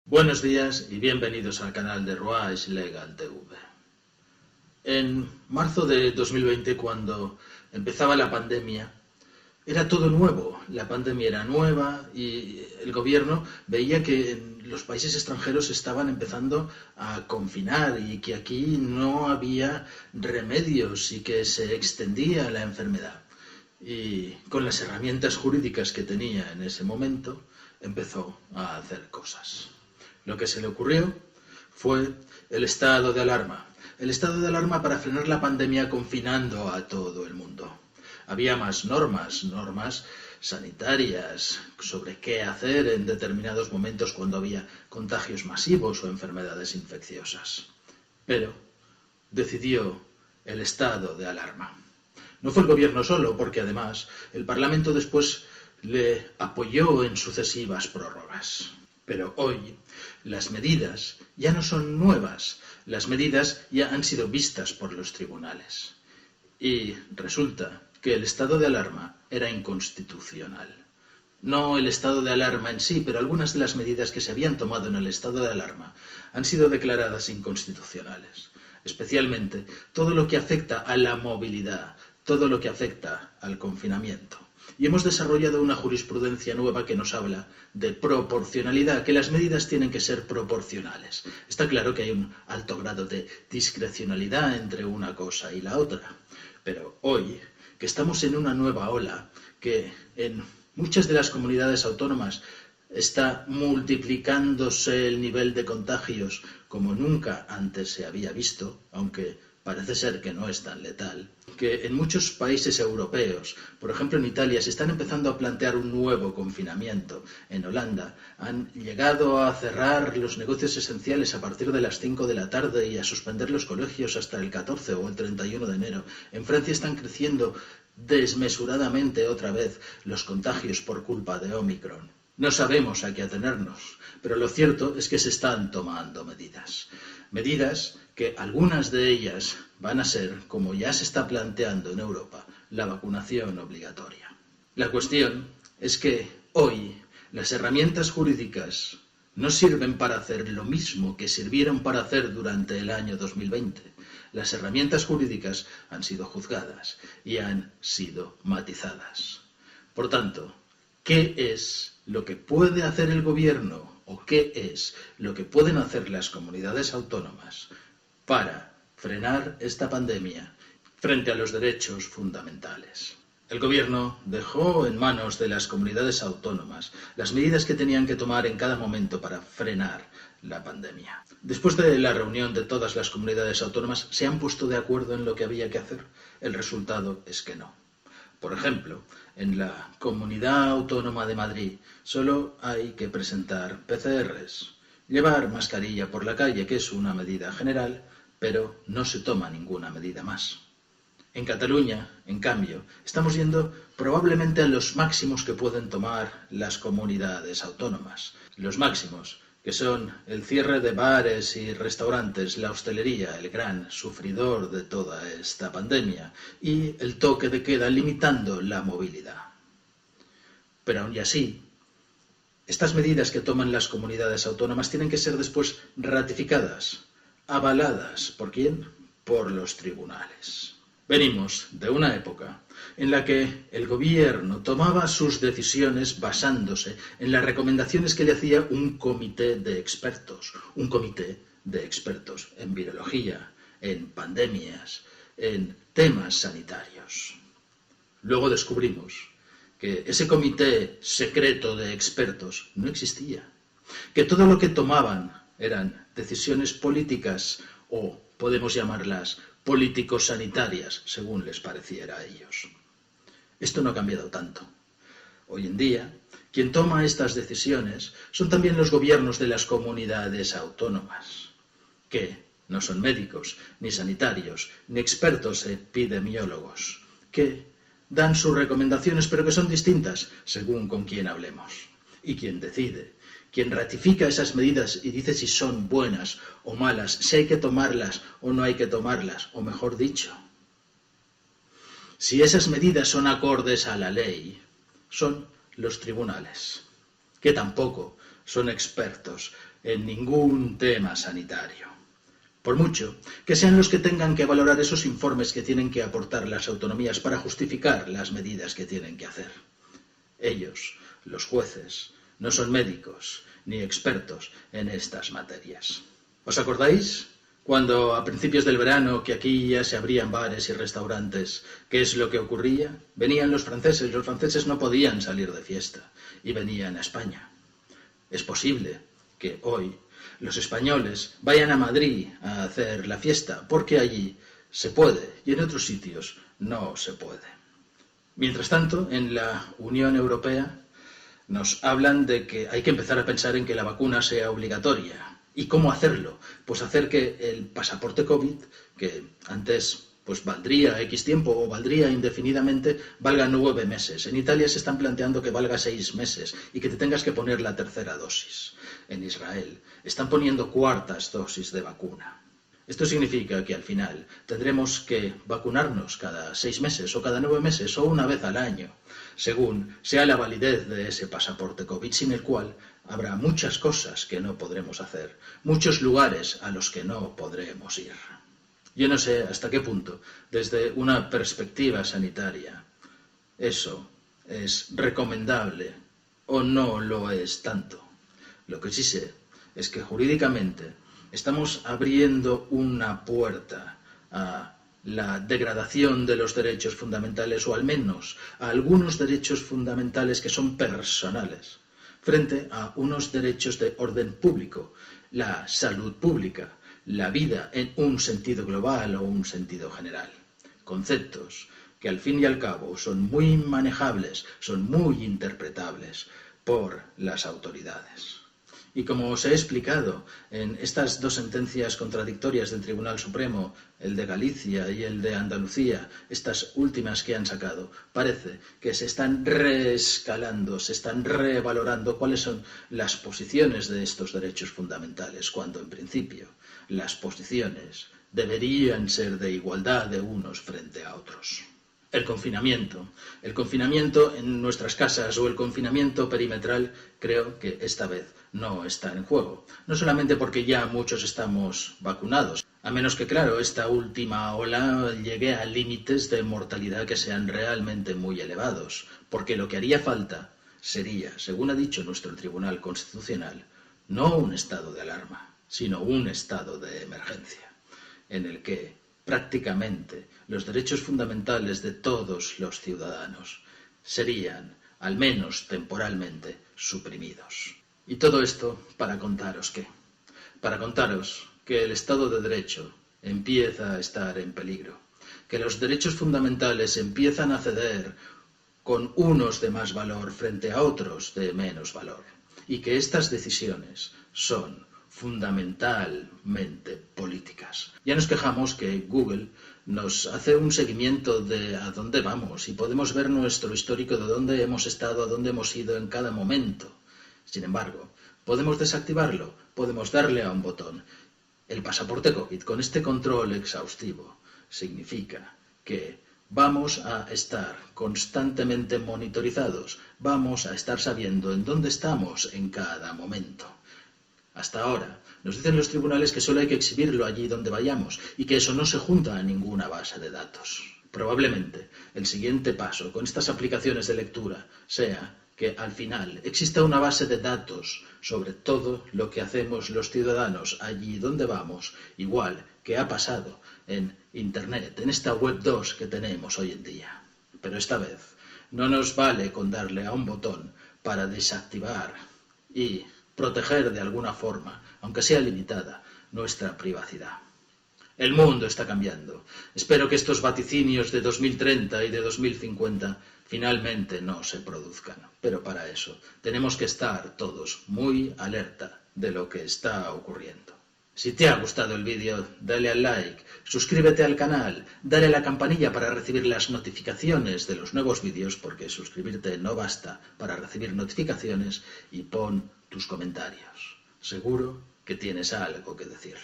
Buenos días y bienvenidos al canal de Ruais Legal TV. En marzo de 2020, cuando empezaba la pandemia, era todo nuevo. La pandemia era nueva y el gobierno veía que en los países extranjeros estaban empezando a confinar y que aquí no había remedios y que se extendía la enfermedad. Y con las herramientas jurídicas que tenía en ese momento, empezó a hacer cosas. Lo que se le ocurrió fue el estado de alarma. El estado de alarma para frenar la pandemia confinando a todo el mundo. Había más normas sanitarias sobre qué hacer en determinados momentos cuando había contagios masivos o enfermedades infecciosas. Pero decidió el estado de alarma. No fue el gobierno solo, porque además el Parlamento después le apoyó en sucesivas prórrogas. Pero hoy las medidas ya no son nuevas, las medidas ya han sido vistas por los tribunales. Y resulta que el estado de alarma era inconstitucional. No el estado de alarma en sí, pero algunas de las medidas que se habían tomado en el estado de alarma han sido declaradas inconstitucionales. Especialmente todo lo que afecta a la movilidad, todo lo que afecta al confinamiento. Y hemos desarrollado una jurisprudencia nueva que nos habla de proporcionalidad, que las medidas tienen que ser proporcionales. Está claro que hay un alto grado de discrecionalidad entre una cosa y la otra. Pero hoy, que estamos en una nueva ola, que en muchas de las comunidades autónomas está multiplicándose el nivel de contagios como nunca antes se había visto, aunque parece ser que no es tan letal, que en muchos países europeos, por ejemplo en Italia, se están empezando a plantear un nuevo confinamiento. En Holanda han llegado a cerrar los negocios esenciales a partir de las 5 de la tarde y a suspender los colegios hasta el 14 o el 31 de enero. En Francia están creciendo desmesuradamente otra vez los contagios por culpa de Omicron. No sabemos a qué atenernos, pero lo cierto es que se están tomando medidas. Medidas que algunas de ellas van a ser, como ya se está planteando en Europa, la vacunación obligatoria. La cuestión es que hoy las herramientas jurídicas no sirven para hacer lo mismo que sirvieron para hacer durante el año 2020. Las herramientas jurídicas han sido juzgadas y han sido matizadas. Por tanto, ¿qué es lo que puede hacer el gobierno o qué es lo que pueden hacer las comunidades autónomas para frenar esta pandemia frente a los derechos fundamentales? El gobierno dejó en manos de las comunidades autónomas las medidas que tenían que tomar en cada momento para frenar la pandemia. Después de la reunión de todas las comunidades autónomas, ¿se han puesto de acuerdo en lo que había que hacer? El resultado es que no. Por ejemplo, en la Comunidad Autónoma de Madrid solo hay que presentar PCRs, llevar mascarilla por la calle, que es una medida general, pero no se toma ninguna medida más. En Cataluña, en cambio, estamos yendo probablemente a los máximos que pueden tomar las comunidades autónomas. Los máximos, que son el cierre de bares y restaurantes, la hostelería, el gran sufridor de toda esta pandemia, y el toque de queda limitando la movilidad. Pero aun y así, estas medidas que toman las comunidades autónomas tienen que ser después ratificadas, avaladas. ¿Por quién? Por los tribunales. Venimos de una época en la que el gobierno tomaba sus decisiones basándose en las recomendaciones que le hacía un comité de expertos en virología, en pandemias, en temas sanitarios. Luego descubrimos que ese comité secreto de expertos no existía, que todo lo que tomaban eran decisiones políticas o podemos llamarlas político-sanitarias, según les pareciera a ellos. Esto no ha cambiado tanto. Hoy en día, quien toma estas decisiones son también los gobiernos de las comunidades autónomas, que no son médicos, ni sanitarios, ni expertos epidemiólogos, que dan sus recomendaciones, pero que son distintas según con quién hablemos. Y quien decide, quien ratifica esas medidas y dice si son buenas o malas, si hay que tomarlas o no hay que tomarlas, o mejor dicho, si esas medidas son acordes a la ley, son los tribunales, que tampoco son expertos en ningún tema sanitario. Por mucho que sean los que tengan que valorar esos informes que tienen que aportar las autonomías para justificar las medidas que tienen que hacer. Ellos, los jueces, no son médicos ni expertos en estas materias. ¿Os acordáis? Cuando a principios del verano, que aquí ya se abrían bares y restaurantes, ¿qué es lo que ocurría? Venían los franceses no podían salir de fiesta y venían a España. Es posible que hoy los españoles vayan a Madrid a hacer la fiesta, porque allí se puede y en otros sitios no se puede. Mientras tanto, en la Unión Europea nos hablan de que hay que empezar a pensar en que la vacuna sea obligatoria. ¿Y cómo hacerlo? Pues hacer que el pasaporte COVID, que antes pues valdría X tiempo o valdría indefinidamente, valga 9 meses. En Italia se están planteando que valga 6 meses y que te tengas que poner la tercera dosis. En Israel están poniendo 4ª dosis de vacuna. Esto significa que al final tendremos que vacunarnos cada 6 meses o cada 9 meses o una vez al año, según sea la validez de ese pasaporte COVID, sin el cual habrá muchas cosas que no podremos hacer, muchos lugares a los que no podremos ir. Yo no sé hasta qué punto, desde una perspectiva sanitaria, eso es recomendable o no lo es tanto. Lo que sí sé es que jurídicamente estamos abriendo una puerta a la degradación de los derechos fundamentales, o al menos a algunos derechos fundamentales que son personales, frente a unos derechos de orden público, la salud pública, la vida en un sentido global o un sentido general. Conceptos que al fin y al cabo son muy manejables, son muy interpretables por las autoridades. Y como os he explicado en estas 2 sentencias contradictorias del Tribunal Supremo, el de Galicia y el de Andalucía, estas últimas que han sacado, parece que se están reescalando, se están revalorando cuáles son las posiciones de estos derechos fundamentales, cuando en principio las posiciones deberían ser de igualdad de unos frente a otros. El confinamiento en nuestras casas o el confinamiento perimetral creo que esta vez no está en juego. No solamente porque ya muchos estamos vacunados, a menos que, claro, esta última ola llegue a límites de mortalidad que sean realmente muy elevados, porque lo que haría falta sería, según ha dicho nuestro Tribunal Constitucional, no un estado de alarma, sino un estado de emergencia, en el que prácticamente los derechos fundamentales de todos los ciudadanos serían, al menos temporalmente, suprimidos. Y todo esto para contaros ¿qué? Para contaros que el Estado de Derecho empieza a estar en peligro, que los derechos fundamentales empiezan a ceder con unos de más valor frente a otros de menos valor, y que estas decisiones son fundamentalmente políticas. Ya nos quejamos que Google nos hace un seguimiento de a dónde vamos y podemos ver nuestro histórico de dónde hemos estado, a dónde hemos ido en cada momento. Sin embargo, podemos desactivarlo, podemos darle a un botón. El pasaporte COVID, con este control exhaustivo, significa que vamos a estar constantemente monitorizados, vamos a estar sabiendo en dónde estamos en cada momento. Hasta ahora nos dicen los tribunales que solo hay que exhibirlo allí donde vayamos y que eso no se junta a ninguna base de datos. Probablemente el siguiente paso con estas aplicaciones de lectura sea que al final exista una base de datos sobre todo lo que hacemos los ciudadanos allí donde vamos, igual que ha pasado en Internet, en esta Web 2 que tenemos hoy en día. Pero esta vez no nos vale con darle a un botón para desactivar y proteger de alguna forma, aunque sea limitada, nuestra privacidad. El mundo está cambiando. Espero que estos vaticinios de 2030 y de 2050 finalmente no se produzcan. Pero para eso tenemos que estar todos muy alerta de lo que está ocurriendo. Si te ha gustado el vídeo, dale al like, suscríbete al canal, dale a la campanilla para recibir las notificaciones de los nuevos vídeos, porque suscribirte no basta para recibir notificaciones, y pon tus comentarios. Seguro que tienes algo que decir.